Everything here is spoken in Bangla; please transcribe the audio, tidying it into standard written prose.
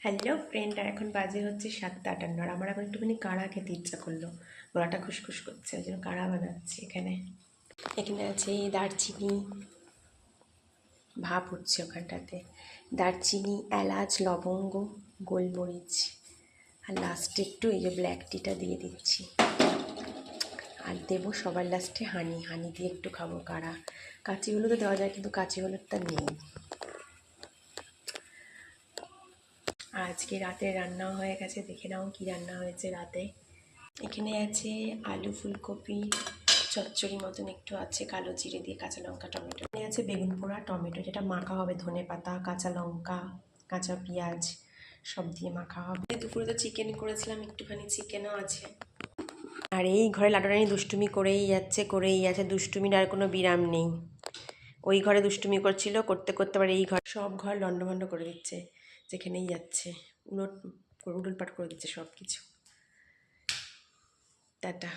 হ্যালো ফ্রেন্ড, আর এখন বাজে হচ্ছে 7:58। আর আমার এখন একটুখানি কাড়া খেতে ইচ্ছা করলো, গলাটা খুসখুস করছে, ওই জন্য কাড়া বানাচ্ছি। এখানে এখানে আছে দারচিনি, ভাপ হচ্ছে ওখানটাতে, দারচিনি, এলাচ, লবঙ্গ, গোলমরিচ, আর লাস্টে একটু এই যে ব্ল্যাক টিটা দিয়ে দিচ্ছি। আর দেবো সবার লাস্টে হানি। হানি দিয়ে একটু খাবো কাড়া। কাঁচি হলুদও দেওয়া যায়, কিন্তু কাঁচি হলুদটা নেই। আজকে রাতে রান্না হয়ে গেছে, দেখে নাও কি রান্না হয়েছে রাতে। এখানে আছে আলু ফুলকপি চচ্চড়ি মতন একটু আছে, কালো জিরে দিয়ে, কাঁচা লঙ্কা, টমেটো। এখানে আছে বেগুন পোড়া, টমেটো, যেটা মাখা হবে, ধনে পাতা, কাঁচা লঙ্কা, কাঁচা পেঁয়াজ সব দিয়ে মাখা হবে। দুপুরে তো চিকেন করেছিলাম, একটুখানি চিকেনও আছে। আর এই ঘরে লাড্ডুরানি দুষ্টুমি করেই যাচ্ছে, দুষ্টুমির আর কোনো বিরাম নেই। ওই ঘরে দুষ্টুমি করছিল, করতে করতে আবার এই ঘর, সব ঘর লন্ডভন্ড করে দিচ্ছে, যেখানেই যাচ্ছে উলট উলটপাট করে দিচ্ছে সব কিছু। টাটা।